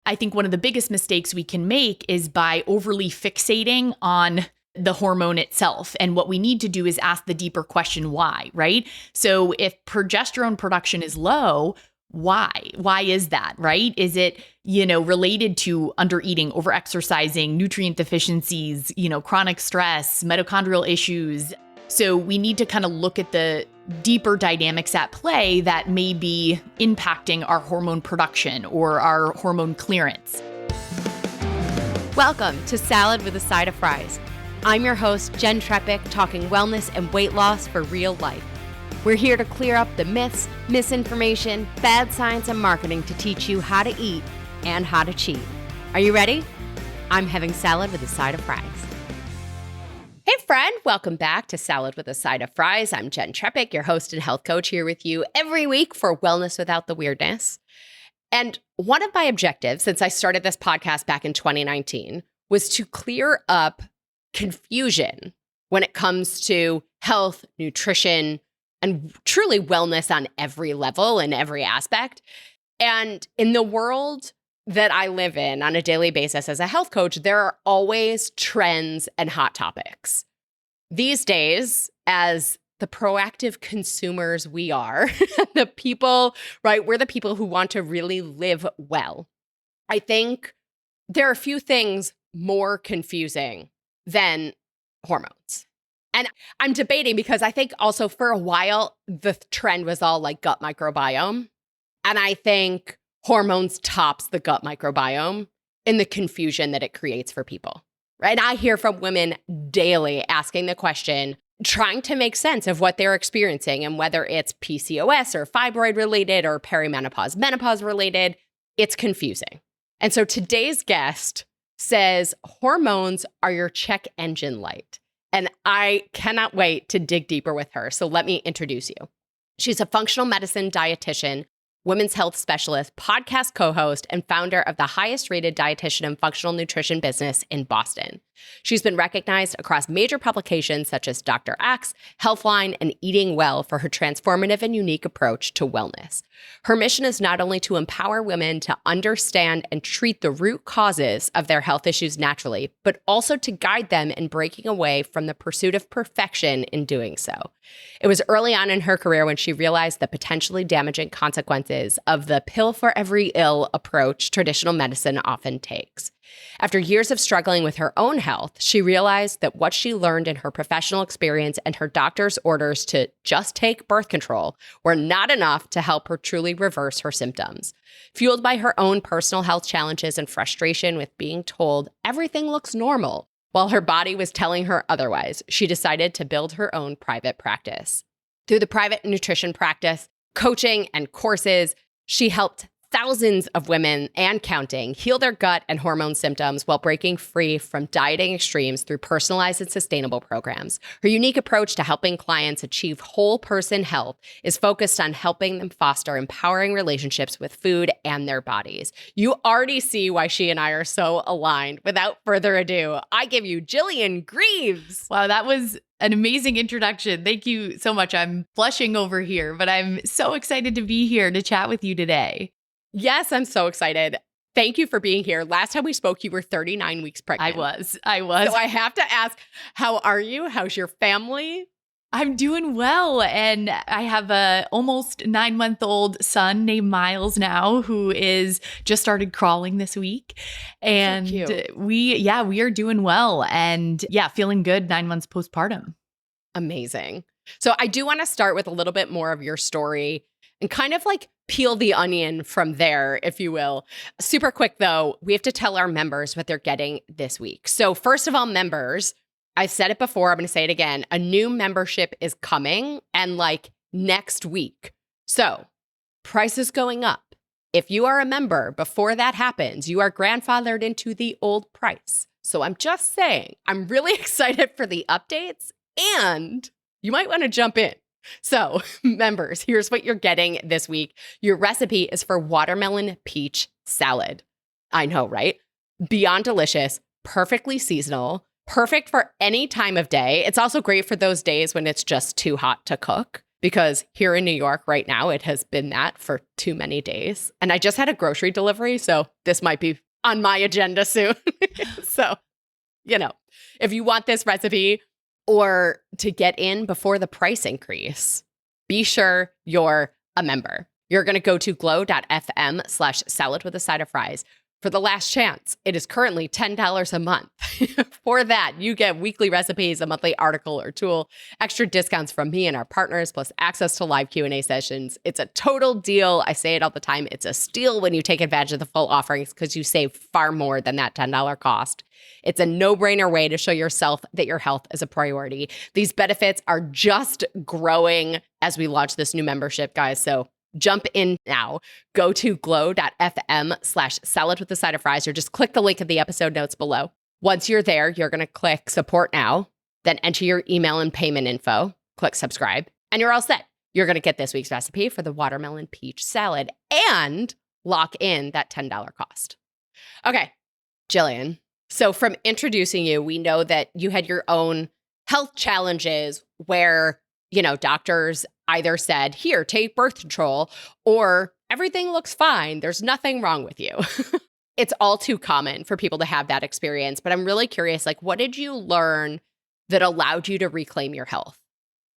I think one of the biggest mistakes we can make is by overly fixating on the hormone itself. And what we need to do is ask the deeper question, why, right? So if progesterone production is low, why? Why is that, right? Is it, related to undereating, overexercising, nutrient deficiencies, chronic stress, mitochondrial issues? So we need to kind of look at the deeper dynamics at play that may be impacting our hormone production or our hormone clearance. Welcome to Salad with a Side of Fries. I'm your host, Jenn Trepeck, talking wellness and weight loss for real life. We're here to clear up the myths, misinformation, bad science, and marketing to teach you how to eat and how to cheat. Are you ready? I'm having salad with a side of fries. Hey friend, welcome back to Salad with a Side of Fries. I'm Jenn Trepeck, your host and health coach, here with you every week for wellness without the weirdness. And one of my objectives since I started this podcast back in 2019 was to clear up confusion when it comes to health, nutrition, and truly wellness on every level and every aspect. And in the world that I live in on a daily basis as a health coach, there are always trends and hot topics. These days, as the proactive consumers we are, the people, right, we're the people who want to really live well. I think there are a few things more confusing than hormones. And I'm debating because I think also for a while, the trend was all like gut microbiome. And I think hormones tops the gut microbiome in the confusion that it creates for people, right? I hear from women daily asking the question, trying to make sense of what they're experiencing and whether it's PCOS or fibroid related or perimenopause, menopause related, it's confusing. And so today's guest says hormones are your check engine light. And I cannot wait to dig deeper with her. So let me introduce you. She's a functional medicine dietitian, women's health specialist, podcast co-host, and founder of the highest rated dietitian and functional nutrition business in Boston. She's been recognized across major publications such as Dr. Axe, Healthline, and Eating Well for her transformative and unique approach to wellness. Her mission is not only to empower women to understand and treat the root causes of their health issues naturally, but also to guide them in breaking away from the pursuit of perfection in doing so. It was early on in her career when she realized the potentially damaging consequences of the pill for every ill approach traditional medicine often takes. After years of struggling with her own health, she realized that what she learned in her professional experience and her doctor's orders to just take birth control were not enough to help her truly reverse her symptoms. Fueled by her own personal health challenges and frustration with being told everything looks normal while her body was telling her otherwise, she decided to build her own private practice. Through the private nutrition practice, coaching, and courses, she helped thousands of women and counting heal their gut and hormone symptoms while breaking free from dieting extremes through personalized and sustainable programs. Her unique approach to helping clients achieve whole person health is focused on helping them foster empowering relationships with food and their bodies. You already see why she and I are so aligned. Without further ado, I give you Jillian Greaves. Wow, that was an amazing introduction. Thank you so much. I'm blushing over here, but I'm so excited to be here to chat with you today. Yes, I'm so excited. Thank you for being here. Last time we spoke, you were 39 weeks pregnant. I was. So I have to ask, how are you? How's your family? I'm doing well. And I have a almost 9-month-old son named Miles now, who is just started crawling this week. And so we are doing well. And feeling good 9 months postpartum. Amazing. So I do want to start with a little bit more of your story and kind of like peel the onion from there, if you will. Super quick though, we have to tell our members what they're getting this week. So first of all, members, I said it before, I'm going to say it again. A new membership is coming and like next week. So price is going up. If you are a member before that happens, you are grandfathered into the old price. So I'm just saying, I'm really excited for the updates and you might want to jump in. So members, here's what you're getting this week. Your recipe is for watermelon peach salad. I know, right? Beyond delicious, perfectly seasonal, perfect for any time of day. It's also great for those days when it's just too hot to cook. because here in New York right now, it has been that for too many days. And I just had a grocery delivery, so this might be on my agenda soon. So, if you want this recipe or to get in before the price increase, be sure you're a member. You're going to go to glow.fm/salad with a side of fries. For the last chance, it is currently $10 a month. For that, you get weekly recipes, a monthly article or tool, extra discounts from me and our partners, plus access to live Q&A sessions. It's a total deal. I say it all the time. It's a steal when you take advantage of the full offerings because you save far more than that $10 cost. It's a no-brainer way to show yourself that your health is a priority. These benefits are just growing as we launch this new membership, guys. So jump in now. Go to glow.fm/salad with a side of fries, or just click the link in the episode notes below. Once you're there, you're going to click support now, then enter your email and payment info, click subscribe, and you're all set. You're going to get this week's recipe for the watermelon peach salad and lock in that $10 cost. Okay, Jillian. So from introducing you, we know that you had your own health challenges where, doctors either said, here, take birth control, or everything looks fine. There's nothing wrong with you. It's all too common for people to have that experience. But I'm really curious, what did you learn that allowed you to reclaim your health?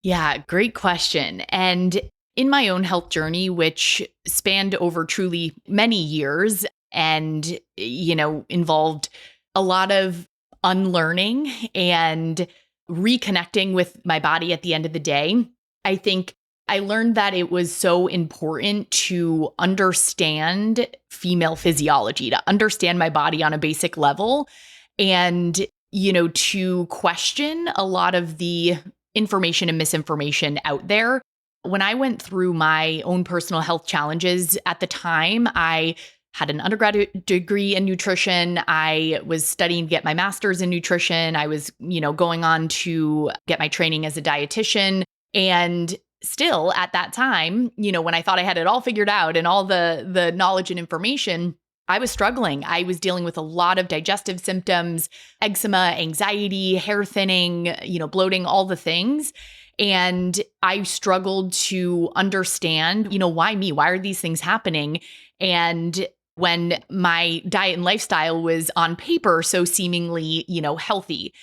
Yeah, great question. And in my own health journey, which spanned over truly many years and, involved a lot of unlearning and reconnecting with my body at the end of the day, I think I learned that it was so important to understand female physiology, to understand my body on a basic level, and, to question a lot of the information and misinformation out there. When I went through my own personal health challenges at the time, I had an undergraduate degree in nutrition. I was studying to get my master's in nutrition. I was, going on to get my training as a dietitian. And still at that time, when I thought I had it all figured out and all the knowledge and information, I was struggling. I was dealing with a lot of digestive symptoms, eczema, anxiety, hair thinning, bloating, all the things. And I struggled to understand, why me? Why are these things happening? And when my diet and lifestyle was on paper so seemingly, healthy.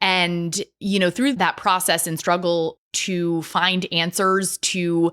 And, through that process and struggle to find answers, to,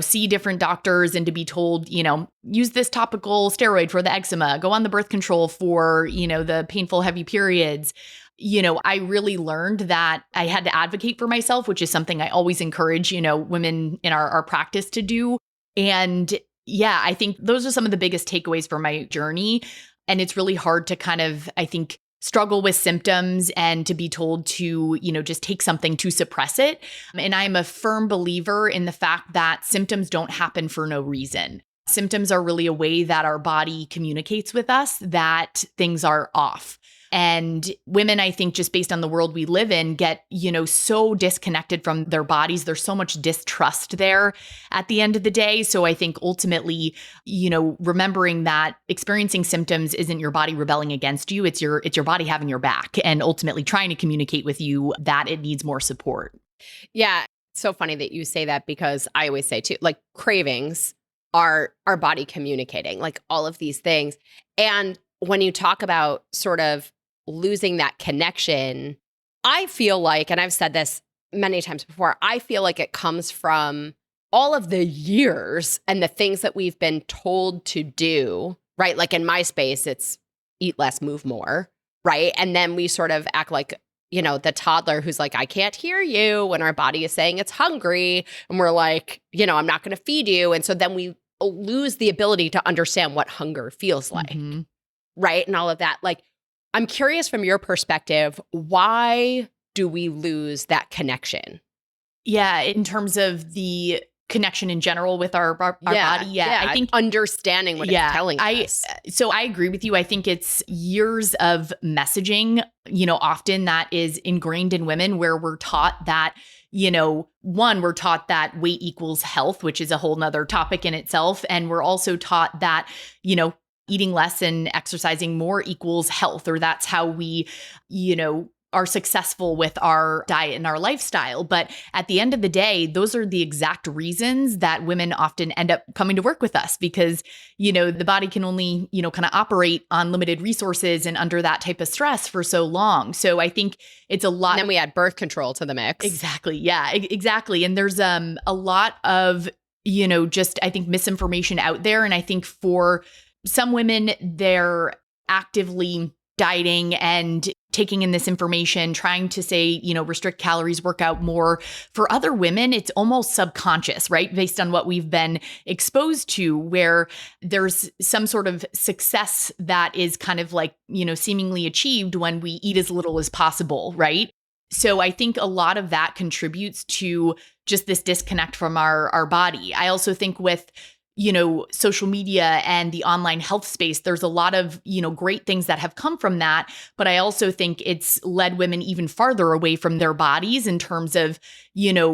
see different doctors and to be told, use this topical steroid for the eczema, go on the birth control for, the painful, heavy periods. I really learned that I had to advocate for myself, which is something I always encourage, women in our practice to do. And yeah, I think those are some of the biggest takeaways from my journey. And it's really hard to kind of, I think, struggle with symptoms and to be told to, just take something to suppress it. And I'm a firm believer in the fact that symptoms don't happen for no reason. Symptoms are really a way that our body communicates with us that things are off. And women, I think, just based on the world we live in, get, so disconnected from their bodies. There's so much distrust there at the end of the day. So I think ultimately, remembering that experiencing symptoms isn't your body rebelling against you. It's your body having your back and ultimately trying to communicate with you that it needs more support. Yeah. It's so funny that you say that because I always say too, cravings are our body communicating, all of these things. And when you talk about sort of losing that connection, I feel like, and I've said this many times before, I feel like it comes from all of the years and the things that we've been told to do, right? Like in my space, it's eat less, move more, right? And then we sort of act like, the toddler who's like, I can't hear you when our body is saying it's hungry. And we're like, I'm not going to feed you. And so then we lose the ability to understand what hunger feels like, right? And all of that. I'm curious from your perspective, why do we lose that connection? Yeah, in terms of the connection in general with our body. I think understanding what it's telling us. So I agree with you. I think it's years of messaging, often that is ingrained in women where we're taught that, we're taught that weight equals health, which is a whole nother topic in itself. And we're also taught that, eating less and exercising more equals health, or that's how we, are successful with our diet and our lifestyle. But at the end of the day, those are the exact reasons that women often end up coming to work with us because, the body can only, kind of operate on limited resources and under that type of stress for so long. So I think it's a lot. And then we add birth control to the mix. Exactly. Yeah, exactly. And there's a lot of, just I think misinformation out there. And I think for some women, they're actively dieting and taking in this information, trying to say, restrict calories, work out more. For other women, it's almost subconscious, right? Based on what we've been exposed to, where there's some sort of success that is kind of like, seemingly achieved when we eat as little as possible, right? So I think a lot of that contributes to just this disconnect from our body. I also think with social media and the online health space, there's a lot of, great things that have come from that. But I also think it's led women even farther away from their bodies in terms of,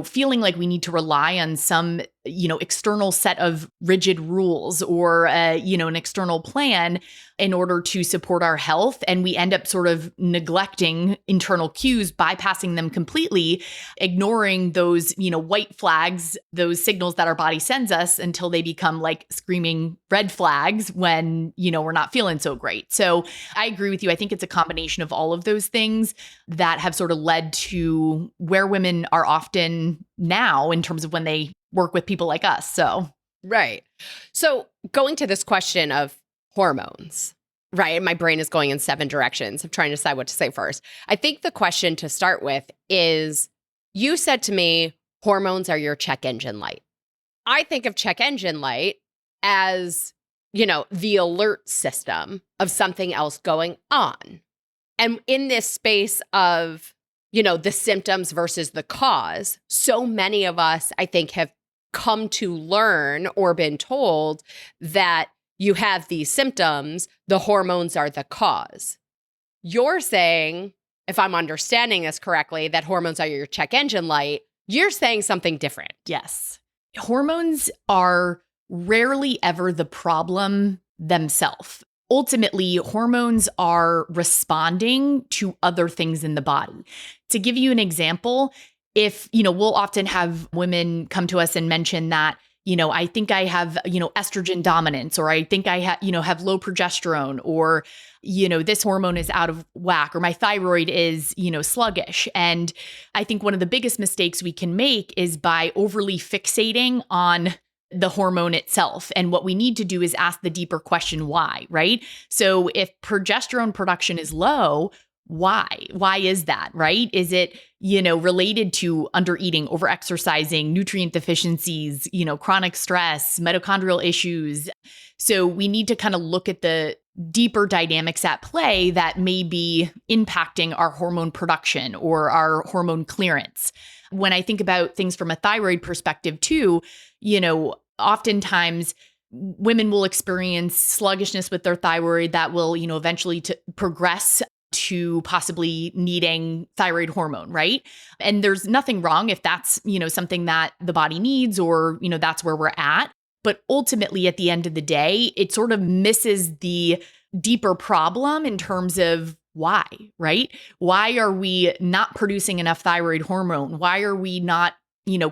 feeling like we need to rely on some, external set of rigid rules or, an external plan in order to support our health. And we end up sort of neglecting internal cues, bypassing them completely, ignoring those, white flags, those signals that our body sends us until they become like screaming red flags when, we're not feeling so great. So I agree with you. I think it's a combination of all of those things that have sort of led to where women are often now in terms of when they work with people like us. So, right. So going to this question of hormones, right? My brain is going in 7 directions. I'm trying to decide what to say first. I think the question to start with is, you said to me, hormones are your check engine light. I think of check engine light as, the alert system of something else going on. And in this space of, the symptoms versus the cause, so many of us, I think, have come to learn or been told that you have these symptoms, the hormones are the cause. You're saying, if I'm understanding this correctly, that hormones are your check engine light. You're saying something different. Yes. Hormones are rarely ever the problem themselves. Ultimately, hormones are responding to other things in the body. To give you an example, if, we'll often have women come to us and mention that, I think I have, estrogen dominance, or I think I have low progesterone, or, this hormone is out of whack, or my thyroid is, sluggish. And I think one of the biggest mistakes we can make is by overly fixating on the hormone itself. And what we need to do is ask the deeper question, why, right? So if progesterone production is low, why? Why is that, right? Is it, related to undereating, overexercising, nutrient deficiencies, chronic stress, mitochondrial issues? So we need to kind of look at the deeper dynamics at play that may be impacting our hormone production or our hormone clearance. When I think about things from a thyroid perspective too, oftentimes women will experience sluggishness with their thyroid that will, eventually progress to possibly needing thyroid hormone, right? And there's nothing wrong if that's, something that the body needs or, that's where we're at. But ultimately, at the end of the day, it sort of misses the deeper problem in terms of why, right? Why are we not producing enough thyroid hormone? Why are we not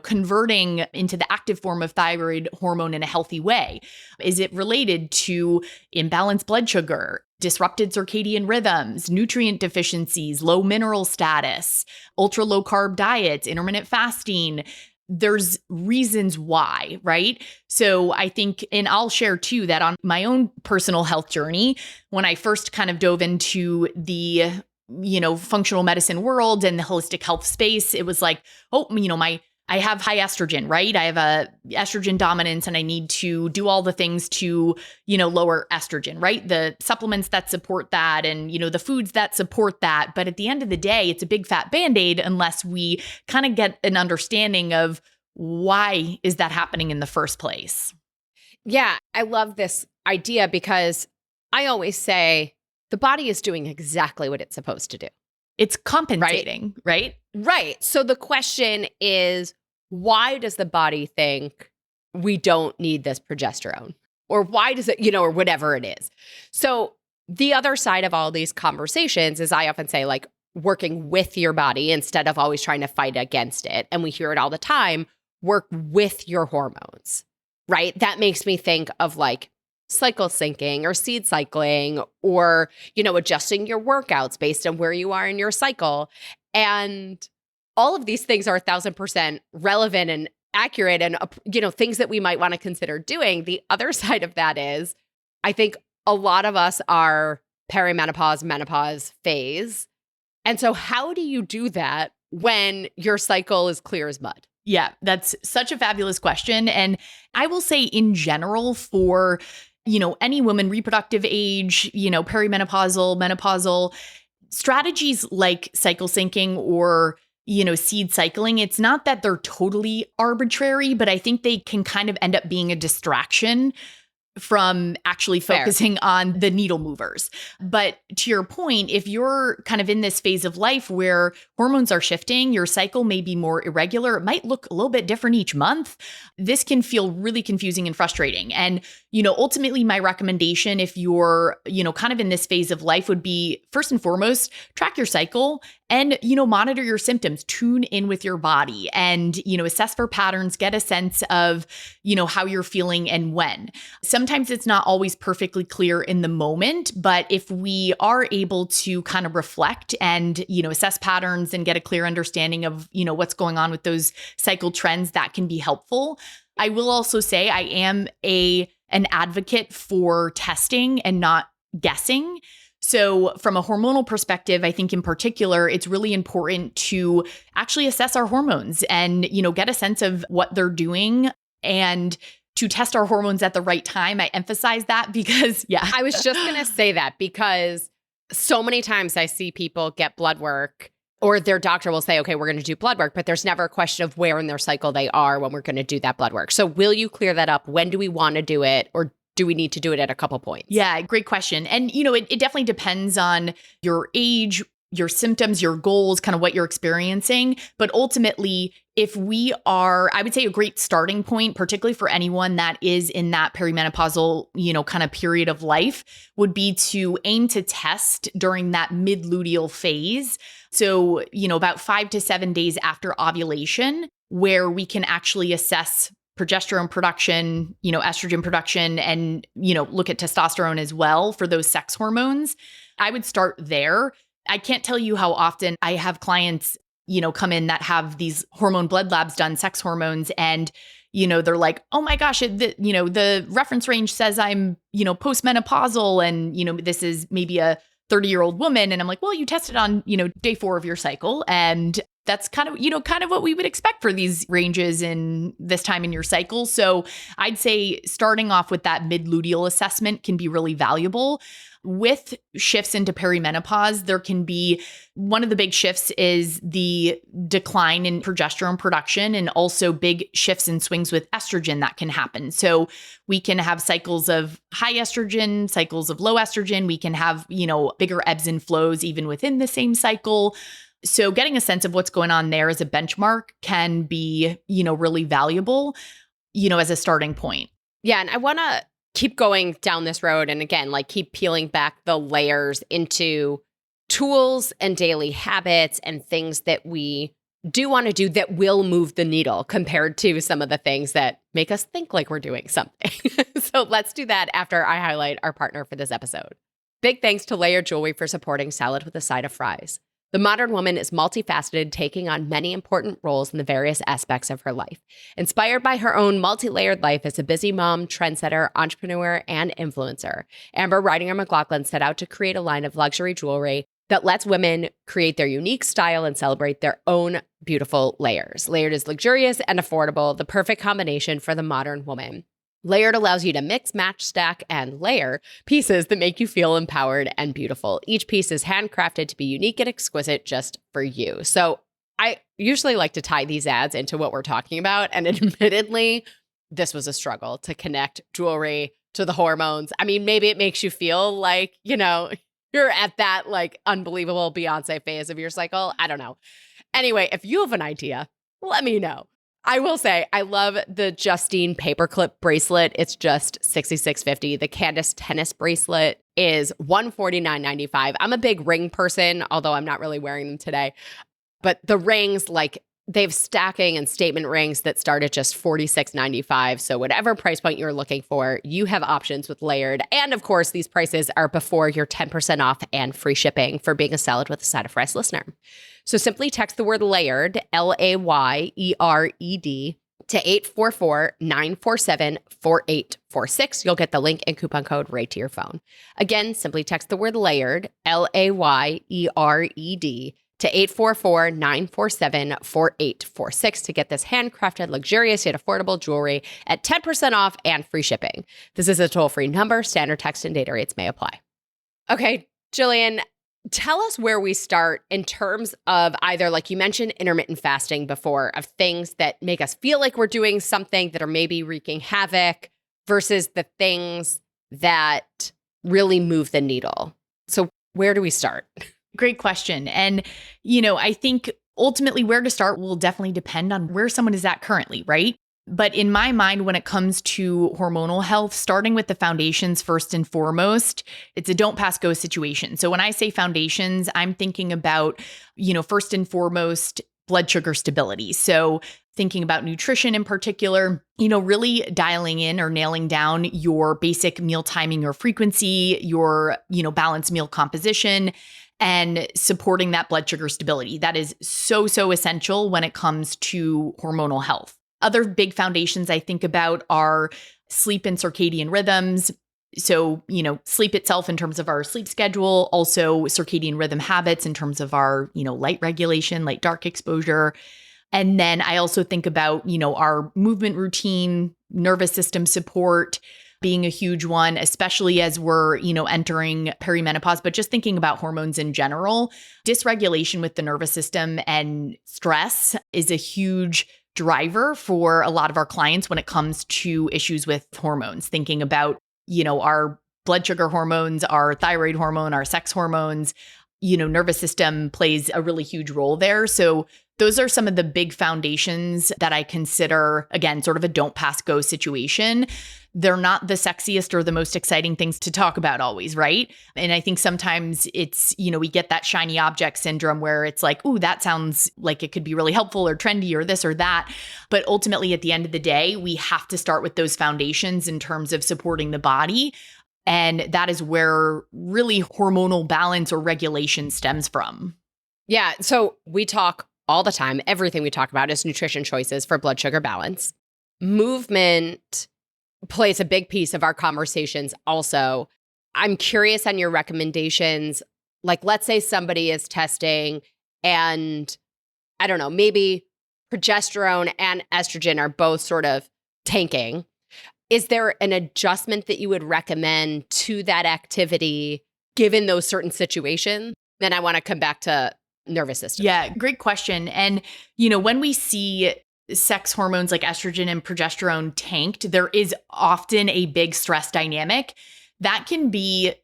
converting into the active form of thyroid hormone in a healthy way? Is it related to imbalanced blood sugar, disrupted circadian rhythms, nutrient deficiencies, low mineral status, ultra low carb diets, intermittent fasting? There's reasons why, right? So I think, and I'll share too, that on my own personal health journey, when I first kind of dove into the functional medicine world and the holistic health space, it was like, I have high estrogen, right? I have a estrogen dominance and I need to do all the things to, lower estrogen, right? The supplements that support that and, the foods that support that. But at the end of the day, it's a big fat Band-Aid unless we kind of get an understanding of why is that happening in the first place. Yeah, I love this idea because I always say the body is doing exactly what it's supposed to do. It's compensating, right? Right. So the question is, why does the body think we don't need this progesterone? Or why does it, or whatever it is? So the other side of all these conversations is I often say, like, working with your body instead of always trying to fight against it. And we hear it all the time, work with your hormones, right? That makes me think of like cycle syncing or seed cycling or, adjusting your workouts based on where you are in your cycle. And all of these things are 1,000% relevant and accurate and, things that we might want to consider doing. The other side of that is, I think a lot of us are perimenopause, menopause phase. And so how do you do that when your cycle is clear as mud? Yeah, that's such a fabulous question. And I will say in general for, any woman, reproductive age, perimenopausal, menopausal, strategies like cycle syncing or, seed cycling, it's not that they're totally arbitrary, but I think they can kind of end up being a distraction from actually focusing on the needle movers. But to your point, if you're kind of in this phase of life where hormones are shifting, your cycle may be more irregular, it might look a little bit different each month. This can feel really confusing and frustrating. And, ultimately my recommendation if you're, kind of in this phase of life would be first and foremost, track your cycle and, monitor your symptoms, tune in with your body and, assess for patterns, get a sense of, how you're feeling and when. Sometimes it's not always perfectly clear in the moment, but if we are able to kind of reflect and, assess patterns and get a clear understanding of, what's going on with those cycle trends, that can be helpful. I will also say I am an advocate for testing and not guessing. So from a hormonal perspective, I think in particular, it's really important to actually assess our hormones and, get a sense of what they're doing and to test our hormones at the right time. I emphasize that because, I was just going to say that because so many times I see people get blood work or their doctor will say, okay, we're going to do blood work, but there's never a question of where in their cycle they are when we're going to do that blood work. So will you clear that up? When do we want to do it? Or do we need to do it at a couple points? Yeah, great question. And, it definitely depends on your age, your symptoms, your goals, kind of what you're experiencing. But ultimately, if we are, I would say a great starting point, particularly for anyone that is in that perimenopausal, kind of period of life, would be to aim to test during that mid-luteal phase. So, about 5 to 7 days after ovulation, where we can actually assess progesterone production, estrogen production, and, look at testosterone as well for those sex hormones. I would start there. I can't tell you how often I have clients, come in that have these hormone blood labs done, sex hormones, and, they're like, oh my gosh, the reference range says I'm, postmenopausal and, this is maybe a 30-year-old woman. And I'm like, well, you tested on, day 4 of your cycle. And that's kind of what we would expect for these ranges in this time in your cycle. So I'd say starting off with that mid-luteal assessment can be really valuable. With shifts into perimenopause, there can be one of the big shifts is the decline in progesterone production and also big shifts and swings with estrogen that can happen. So we can have cycles of high estrogen, cycles of low estrogen. We can have, bigger ebbs and flows even within the same cycle. So getting a sense of what's going on there as a benchmark can be, really valuable, as a starting point. Yeah. And I want to keep going down this road. And again, keep peeling back the layers into tools and daily habits and things that we do want to do that will move the needle compared to some of the things that make us think like we're doing something. So let's do that after I highlight our partner for this episode. Big thanks to Layered Jewelry for supporting Salad with a Side of Fries. The modern woman is multifaceted, taking on many important roles in the various aspects of her life. Inspired by her own multi-layered life as a busy mom, trendsetter, entrepreneur, and influencer, Amber Ridinger McLaughlin set out to create a line of luxury jewelry that lets women create their unique style and celebrate their own beautiful layers. Layered is luxurious and affordable, the perfect combination for the modern woman. Layered allows you to mix, match, stack, and layer pieces that make you feel empowered and beautiful. Each piece is handcrafted to be unique and exquisite just for you. So I usually like to tie these ads into what we're talking about. And admittedly, this was a struggle to connect jewelry to the hormones. I mean, maybe it makes you feel like, you're at that unbelievable Beyonce phase of your cycle. I don't know. Anyway, if you have an idea, let me know. I will say, I love the Justine paperclip bracelet. It's just $66.50. The Candace tennis bracelet, is $149.95. I'm a big ring person, although I'm not really wearing them today. But the rings, like they have stacking and statement rings that start at just $46.95. So whatever price point you're looking for, you have options with Layered. And of course, these prices are before your 10% off and free shipping for being a Salad with a Side of Fries listener. So simply text the word Layered, LAYERED, to 844-947-4846. You'll get the link and coupon code right to your phone. Again, simply text the word Layered, LAYERED, to 844-947-4846 to get this handcrafted, luxurious, yet affordable jewelry at 10% off and free shipping. This is a toll-free number. Standard text and data rates may apply. Okay, Jillian, tell us where we start in terms of either, like you mentioned, intermittent fasting before, of things that make us feel like we're doing something that are maybe wreaking havoc versus the things that really move the needle. So where do we start? Great question. And, I think ultimately where to start will definitely depend on where someone is at currently, right? But in my mind, when it comes to hormonal health, starting with the foundations first and foremost, it's a don't pass go situation. So when I say foundations, I'm thinking about, first and foremost, blood sugar stability. So thinking about nutrition in particular, really dialing in or nailing down your basic meal timing or frequency, your, balanced meal composition, and supporting that blood sugar stability. That is so essential when it comes to hormonal health. Other big foundations I think about are sleep and circadian rhythms. So, sleep itself in terms of our sleep schedule, also circadian rhythm habits in terms of our, light regulation, light dark exposure. And then I also think about, our movement routine, nervous system support being a huge one, especially as we're, entering perimenopause, but just thinking about hormones in general. Dysregulation with the nervous system and stress is a huge driver for a lot of our clients when it comes to issues with hormones, thinking about, our blood sugar hormones, our thyroid hormone, our sex hormones, nervous system plays a really huge role there. So those are some of the big foundations that I consider, again, sort of a don't pass go situation. They're not the sexiest or the most exciting things to talk about always, right? And I think sometimes it's, we get that shiny object syndrome where it's like, ooh, that sounds like it could be really helpful or trendy or this or that. But ultimately, at the end of the day, we have to start with those foundations in terms of supporting the body. And that is where really hormonal balance or regulation stems from. Yeah. So we talk all the time. Everything we talk about is nutrition choices for blood sugar balance. Movement plays a big piece of our conversations also. I'm curious on your recommendations. Like, let's say somebody is testing and, I don't know, maybe progesterone and estrogen are both sort of tanking. Is there an adjustment that you would recommend to that activity given those certain situations? Then I want to come back to nervous system. Yeah, great question. And, when we see sex hormones like estrogen and progesterone tanked, there is often a big stress dynamic that can be,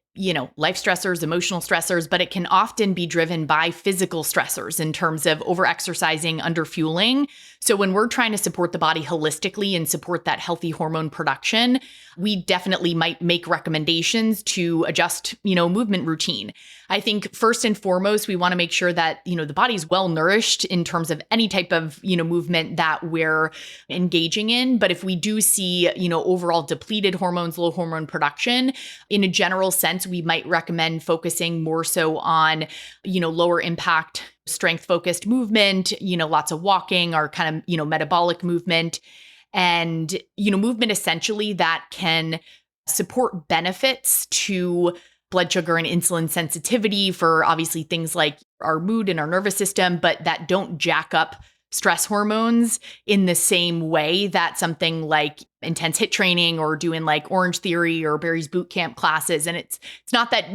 life stressors, emotional stressors, but it can often be driven by physical stressors in terms of overexercising, underfueling. So when we're trying to support the body holistically and support that healthy hormone production, we definitely might make recommendations to adjust, movement routine. I think first and foremost, we want to make sure that, the body's well nourished in terms of any type of, movement that we're engaging in. But if we do see, overall depleted hormones, low hormone production, in a general sense, we might recommend focusing more so on, lower impact, strength focused movement, lots of walking or kind of, metabolic movement and, movement essentially that can support benefits to blood sugar and insulin sensitivity for obviously things like our mood and our nervous system, but that don't jack up stress hormones in the same way that something like intense HIIT training or doing like Orange Theory or Barry's boot camp classes. And it's not that,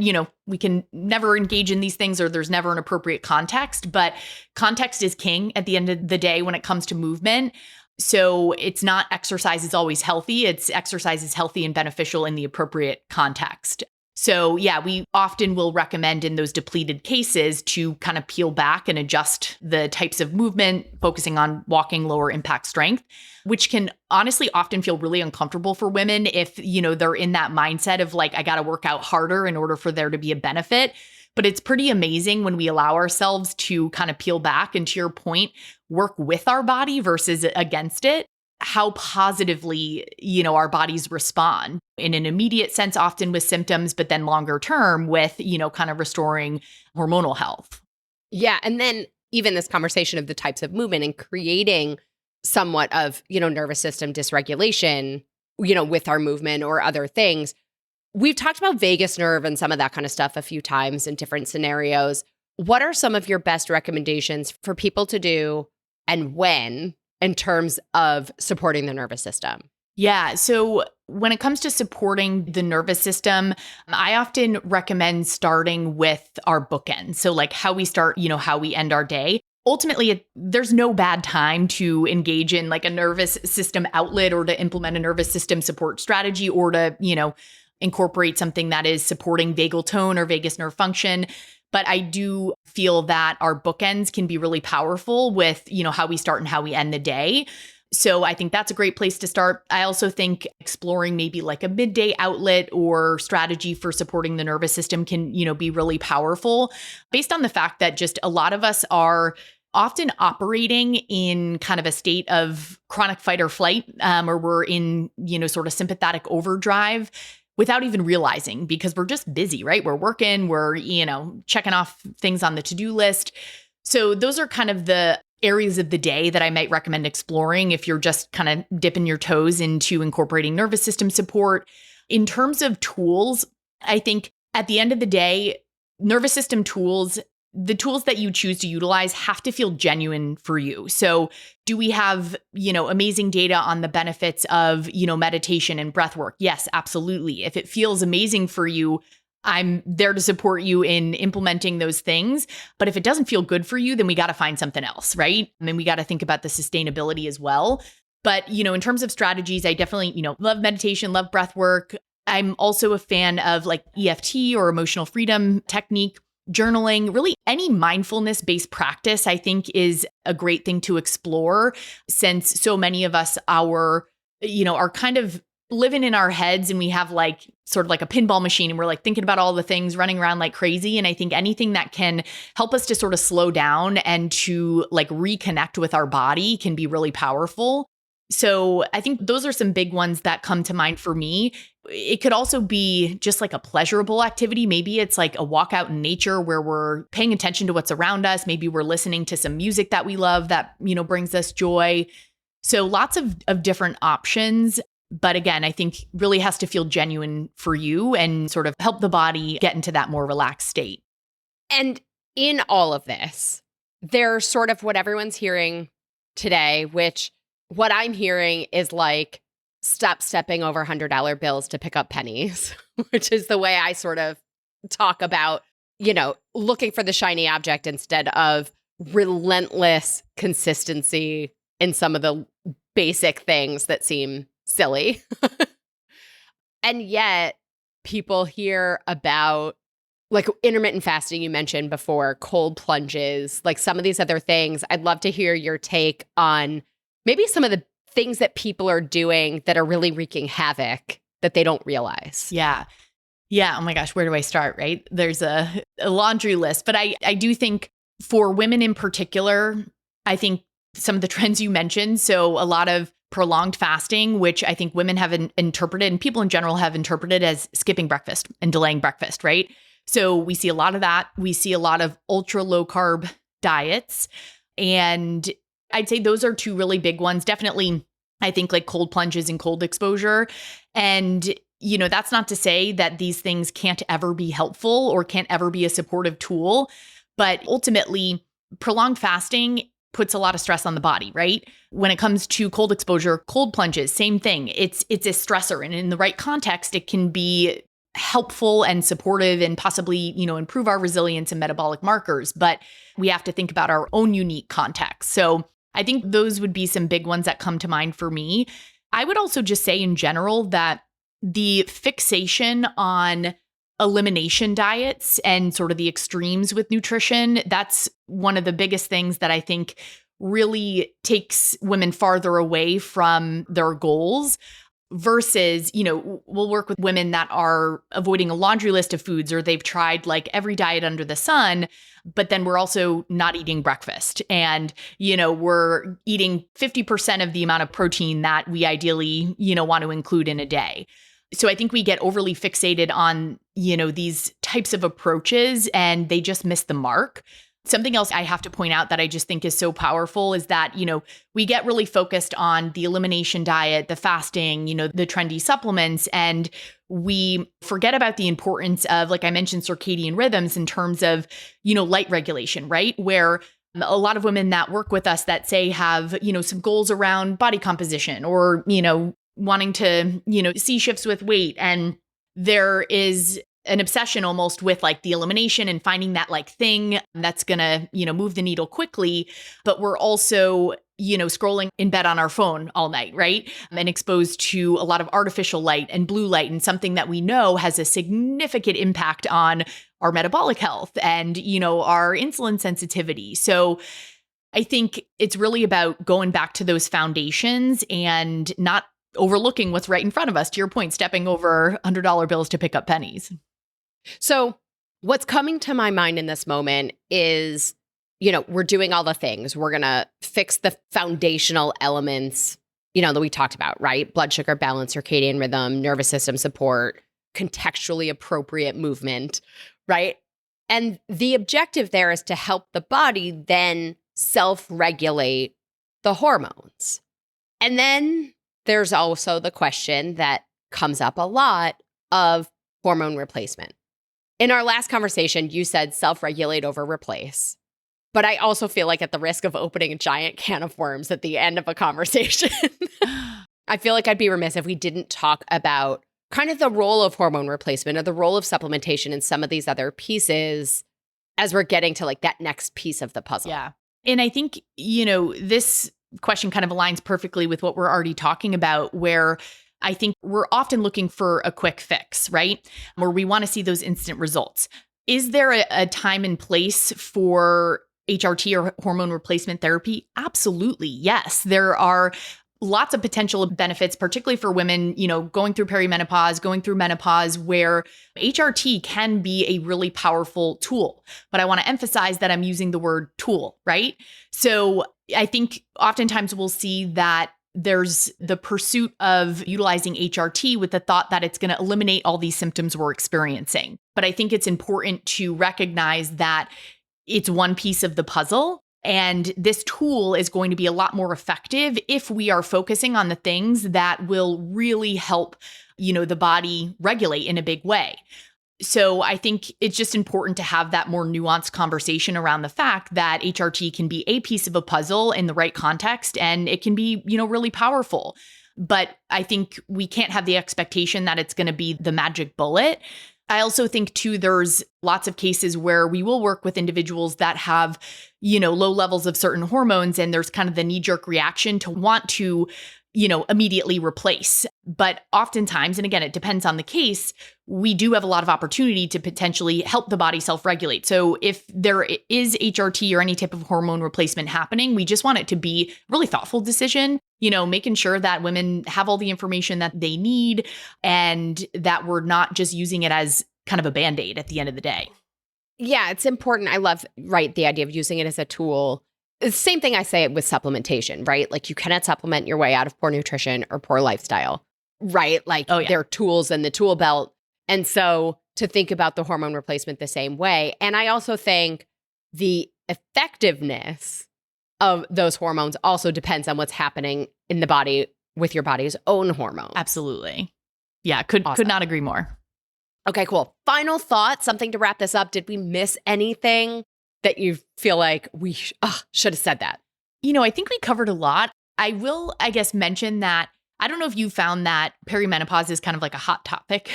we can never engage in these things or there's never an appropriate context, but context is king at the end of the day when it comes to movement. So it's not exercise is always healthy. It's exercise is healthy and beneficial in the appropriate context. So yeah, we often will recommend in those depleted cases to kind of peel back and adjust the types of movement, focusing on walking, lower impact strength, which can honestly often feel really uncomfortable for women if, they're in that mindset of like, I got to work out harder in order for there to be a benefit. But it's pretty amazing when we allow ourselves to kind of peel back and, to your point, work with our body versus against it, how positively, our bodies respond in an immediate sense, often with symptoms, but then longer term with, kind of restoring hormonal health. Yeah. And then even this conversation of the types of movement and creating somewhat of, nervous system dysregulation, with our movement or other things. We've talked about vagus nerve and some of that kind of stuff a few times in different scenarios. What are some of your best recommendations for people to do and when in terms of supporting the nervous system? Yeah. So when it comes to supporting the nervous system, I often recommend starting with our bookends. So like how we start, how we end our day. Ultimately, there's no bad time to engage in like a nervous system outlet or to implement a nervous system support strategy or to, incorporate something that is supporting vagal tone or vagus nerve function. But I do feel that our bookends can be really powerful with, how we start and how we end the day. So I think that's a great place to start. I also think exploring maybe like a midday outlet or strategy for supporting the nervous system can, be really powerful based on the fact that just a lot of us are often operating in kind of a state of chronic fight or flight, or we're in, sort of sympathetic overdrive without even realizing because we're just busy, right? We're working, we're, checking off things on the to-do list. So those are kind of the areas of the day that I might recommend exploring if you're just kind of dipping your toes into incorporating nervous system support. In terms of tools, I think at the end of the day, nervous system tools, the tools that you choose to utilize have to feel genuine for you. So do we have, amazing data on the benefits of, meditation and breath work? Yes, absolutely. If it feels amazing for you, I'm there to support you in implementing those things. But if it doesn't feel good for you, then we got to find something else, right? And then we got to think about the sustainability as well. But, in terms of strategies, I definitely, love meditation, love breath work. I'm also a fan of like EFT or emotional freedom technique. Journaling, really any mindfulness-based practice, I think is a great thing to explore since so many of us are kind of living in our heads and we have like sort of like a pinball machine and we're like thinking about all the things running around like crazy. And I think anything that can help us to sort of slow down and to like reconnect with our body can be really powerful. So I think those are some big ones that come to mind for me. It could also be just like a pleasurable activity. Maybe it's like a walk out in nature where we're paying attention to what's around us. Maybe we're listening to some music that we love that, brings us joy. So lots of different options. But again, I think really has to feel genuine for you and sort of help the body get into that more relaxed state. And in all of this, there's sort of what everyone's hearing today, which what I'm hearing is like, stop stepping over $100 bills to pick up pennies, which is the way I sort of talk about, looking for the shiny object instead of relentless consistency in some of the basic things that seem silly. And yet people hear about like intermittent fasting you mentioned before, cold plunges, like some of these other things. I'd love to hear your take on maybe some of the things that people are doing that are really wreaking havoc that they don't realize. Yeah. Yeah. Oh my gosh, where do I start, right? There's a laundry list. But I do think for women in particular, I think some of the trends you mentioned, so a lot of prolonged fasting, which I think women have interpreted and people in general have interpreted as skipping breakfast and delaying breakfast, right? So we see a lot of that. We see a lot of ultra low carb diets. And I'd say those are two really big ones. Definitely, I think like cold plunges and cold exposure. And, that's not to say that these things can't ever be helpful or can't ever be a supportive tool. But ultimately, prolonged fasting puts a lot of stress on the body, right? When it comes to cold exposure, cold plunges, same thing. It's a stressor. And in the right context, it can be helpful and supportive and possibly, improve our resilience and metabolic markers. But we have to think about our own unique context. So I think those would be some big ones that come to mind for me. I would also just say in general that the fixation on elimination diets and sort of the extremes with nutrition, that's one of the biggest things that I think really takes women farther away from their goals. Versus, we'll work with women that are avoiding a laundry list of foods, or they've tried like every diet under the sun, but then we're also not eating breakfast. And, we're eating 50% of the amount of protein that we ideally, want to include in a day. So I think we get overly fixated on, these types of approaches, and they just miss the mark. Something else I have to point out that I just think is so powerful is that, we get really focused on the elimination diet, the fasting, the trendy supplements, and we forget about the importance of, like I mentioned, circadian rhythms in terms of, light regulation, right? Where a lot of women that work with us that say have, some goals around body composition or, wanting to, see shifts with weight. And there is an obsession almost with like the elimination and finding that like thing that's going to, move the needle quickly. But we're also, scrolling in bed on our phone all night, right? And exposed to a lot of artificial light and blue light, and something that we know has a significant impact on our metabolic health and, our insulin sensitivity. So I think it's really about going back to those foundations and not overlooking what's right in front of us. To your point, stepping over $100 bills to pick up pennies. So what's coming to my mind in this moment is, we're doing all the things. We're going to fix the foundational elements, that we talked about, right? Blood sugar balance, circadian rhythm, nervous system support, contextually appropriate movement, right? And the objective there is to help the body then self-regulate the hormones. And then there's also the question that comes up a lot of hormone replacement. In our last conversation, you said self-regulate over replace. But I also feel like at the risk of opening a giant can of worms at the end of a conversation, I feel like I'd be remiss if we didn't talk about kind of the role of hormone replacement or the role of supplementation and some of these other pieces as we're getting to like that next piece of the puzzle. Yeah. And I think, this question kind of aligns perfectly with what we're already talking about, where I think we're often looking for a quick fix, right? Where we want to see those instant results. Is there a time and place for HRT or hormone replacement therapy? Absolutely, yes. There are lots of potential benefits, particularly for women, going through perimenopause, going through menopause, where HRT can be a really powerful tool. But I want to emphasize that I'm using the word tool, right? So I think oftentimes we'll see that there's the pursuit of utilizing HRT with the thought that it's going to eliminate all these symptoms we're experiencing. But I think it's important to recognize that it's one piece of the puzzle. And this tool is going to be a lot more effective if we are focusing on the things that will really help, the body regulate in a big way. So I think it's just important to have that more nuanced conversation around the fact that HRT can be a piece of a puzzle in the right context, and it can be, really powerful. But I think we can't have the expectation that it's going to be the magic bullet. I also think too, there's lots of cases where we will work with individuals that have, low levels of certain hormones, and there's kind of the knee-jerk reaction to want to, immediately replace. But oftentimes, and again, it depends on the case, we do have a lot of opportunity to potentially help the body self-regulate. So if there is HRT or any type of hormone replacement happening, we just want it to be a really thoughtful decision, making sure that women have all the information that they need and that we're not just using it as kind of a Band-Aid at the end of the day. Yeah, it's important. I love, right, the idea of using it as a tool. It's the same thing I say with supplementation, right? Like you cannot supplement your way out of poor nutrition or poor lifestyle, right? Like there are tools in the tool belt. And so to think about the hormone replacement the same way. And I also think the effectiveness of those hormones also depends on what's happening in the body with your body's own hormones. Absolutely. Yeah, could not agree more. Okay, cool. Final thought, something to wrap this up. Did we miss anything that you feel like we should have said that? I think we covered a lot. I will, mention that I don't know if you found that perimenopause is kind of like a hot topic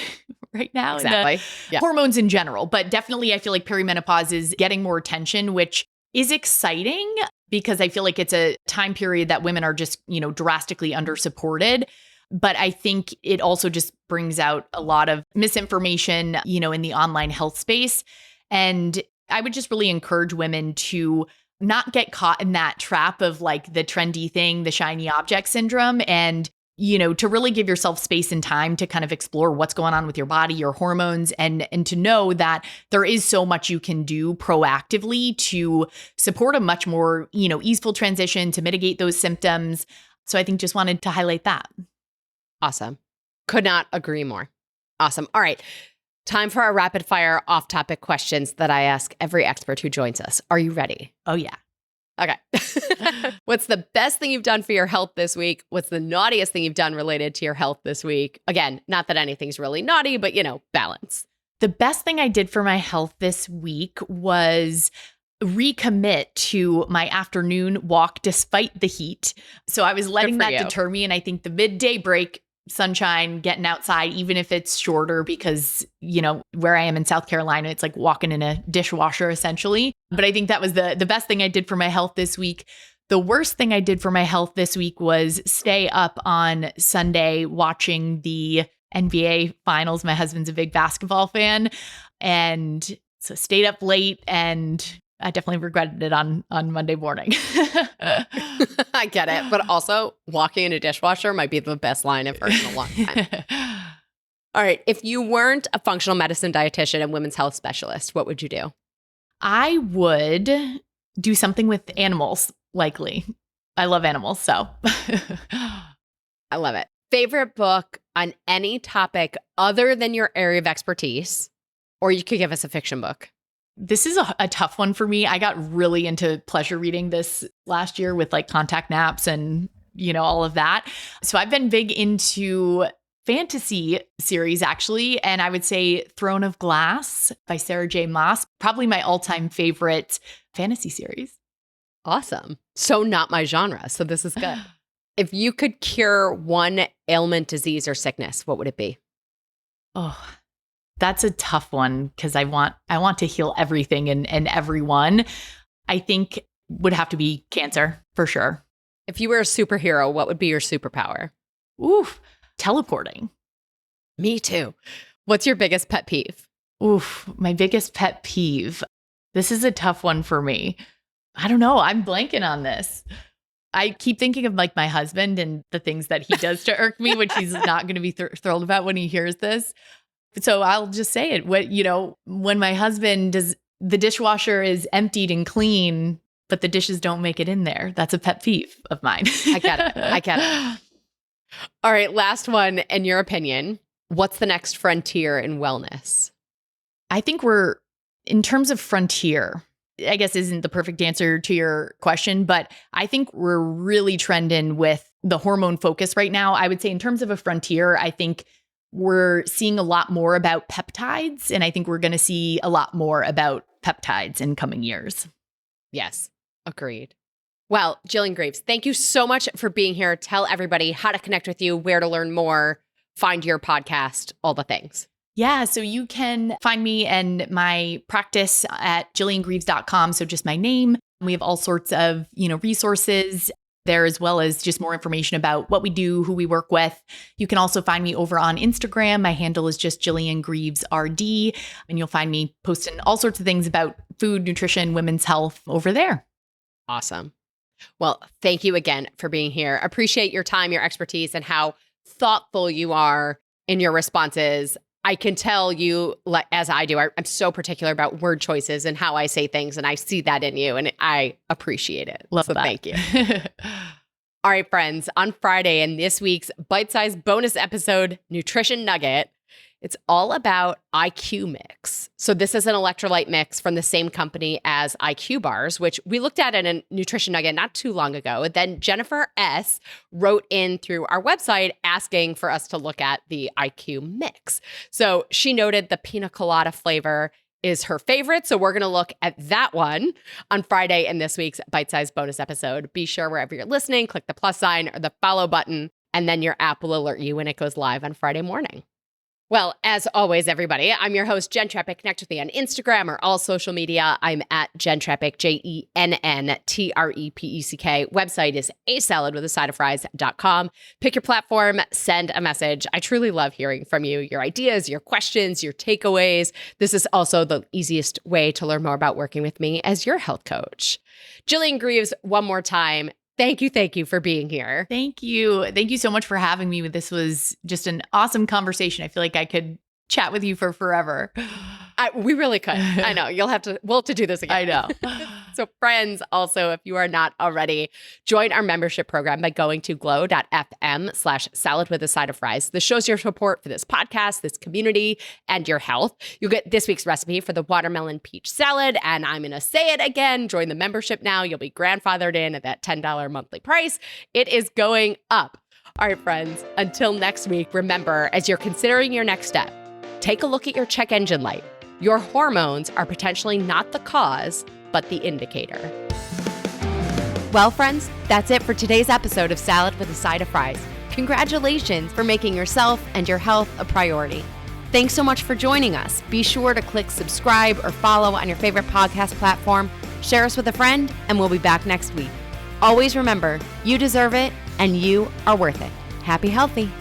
right now. Exactly. Yeah. Hormones in general, but definitely I feel like perimenopause is getting more attention, which is exciting because I feel like it's a time period that women are just, drastically under supported. But I think it also just brings out a lot of misinformation, in the online health space. And I would just really encourage women to not get caught in that trap of like the trendy thing, the shiny object syndrome, and to really give yourself space and time to kind of explore what's going on with your body, your hormones, and to know that there is so much you can do proactively to support a much more, easeful transition, to mitigate those symptoms. So I think just wanted to highlight that. Awesome. Could not agree more. Awesome. All right. Time for our rapid fire off-topic questions that I ask every expert who joins us. Are you ready? Oh, yeah. Okay. What's the best thing you've done for your health this week? What's the naughtiest thing you've done related to your health this week? Again, not that anything's really naughty, but balance. The best thing I did for my health this week was recommit to my afternoon walk despite the heat. So I was letting that deter me. And I think the midday break, sunshine, getting outside, even if it's shorter, because, where I am in South Carolina, it's like walking in a dishwasher essentially. But I think that was the best thing I did for my health this week. The worst thing I did for my health this week was stay up on Sunday watching the NBA finals. My husband's a big basketball fan. And so stayed up late, and I definitely regretted it on Monday morning. I get it. But also, walking in a dishwasher might be the best line I've heard in a long time. All right. If you weren't a functional medicine dietitian and women's health specialist, what would you do? I would do something with animals, likely. I love animals, so. I love it. Favorite book on any topic other than your area of expertise? Or you could give us a fiction book. This is a tough one for me. I got really into pleasure reading this last year with like contact naps and, all of that. So I've been big into fantasy series, actually. And I would say Throne of Glass by Sarah J. Maas, probably my all-time favorite fantasy series. Awesome. So not my genre. So this is good. If you could cure one ailment, disease, or sickness, what would it be? Oh, that's a tough one because I want to heal everything and everyone. I think would have to be cancer for sure. If you were a superhero, what would be your superpower? Oof, teleporting. Me too. What's your biggest pet peeve? Oof, my biggest pet peeve. This is a tough one for me. I don't know. I'm blanking on this. I keep thinking of like my husband and the things that he does to irk me, which he's not going to be thrilled about when he hears this. So I'll just say it. When my husband does, the dishwasher is emptied and clean, but the dishes don't make it in there. That's a pet peeve of mine. I get it. All right. Last one. In your opinion, what's the next frontier in wellness? I think in terms of frontier, I guess isn't the perfect answer to your question, but I think we're really trending with the hormone focus right now. I would say in terms of a frontier, I think we're seeing a lot more about peptides, and I think we're going to see a lot more about peptides in coming years. Yes, agreed. Well, Jillian Greaves, thank you so much for being here. Tell everybody how to connect with you, where to learn more, find your podcast, all the things. Yeah, so you can find me and my practice at jilliangreaves.com. So just my name. We have all sorts of, resources there, as well as just more information about what we do, who we work with. You can also find me over on Instagram. My handle is just Jillian Greaves RD, and you'll find me posting all sorts of things about food, nutrition, women's health over there. Awesome. Well, thank you again for being here. Appreciate your time, your expertise, and how thoughtful you are in your responses. I can tell you, as I do, I'm so particular about word choices and how I say things, and I see that in you, and I appreciate it. Love that. Thank you. All right, friends, on Friday in this week's bite-sized bonus episode, Nutrition Nugget, it's all about IQ Mix. So this is an electrolyte mix from the same company as IQ bars, which we looked at in a Nutrition Nugget not too long ago. And then Jennifer S. wrote in through our website asking for us to look at the IQ Mix. So she noted the pina colada flavor is her favorite. So we're going to look at that one on Friday in this week's bite-sized bonus episode. Be sure wherever you're listening, click the plus sign or the follow button, and then your app will alert you when it goes live on Friday morning. Well, as always, everybody, I'm your host, Jenn Trepeck. Connect with me on Instagram or all social media. I'm at Jenn Trepeck, JennTrepeck. Website is asaladwithasideofries.com. Pick your platform, send a message. I truly love hearing from you, your ideas, your questions, your takeaways. This is also the easiest way to learn more about working with me as your health coach. Jillian Greaves, one more time. Thank you for being here. Thank you. Thank you so much for having me. This was just an awesome conversation. I feel like I could chat with you for forever. We really could. I know. We'll have to do this again. I know. So friends, also, if you are not already, join our membership program by going to glow.fm/saladwithasideofries. This shows your support for this podcast, this community, and your health. You'll get this week's recipe for the watermelon peach salad. And I'm going to say it again. Join the membership now. You'll be grandfathered in at that $10 monthly price. It is going up. All right, friends, until next week, remember, as you're considering your next step, take a look at your check engine light. Your hormones are potentially not the cause, but the indicator. Well, friends, that's it for today's episode of Salad with a Side of Fries. Congratulations for making yourself and your health a priority. Thanks so much for joining us. Be sure to click subscribe or follow on your favorite podcast platform. Share us with a friend, and we'll be back next week. Always remember, you deserve it, and you are worth it. Happy healthy.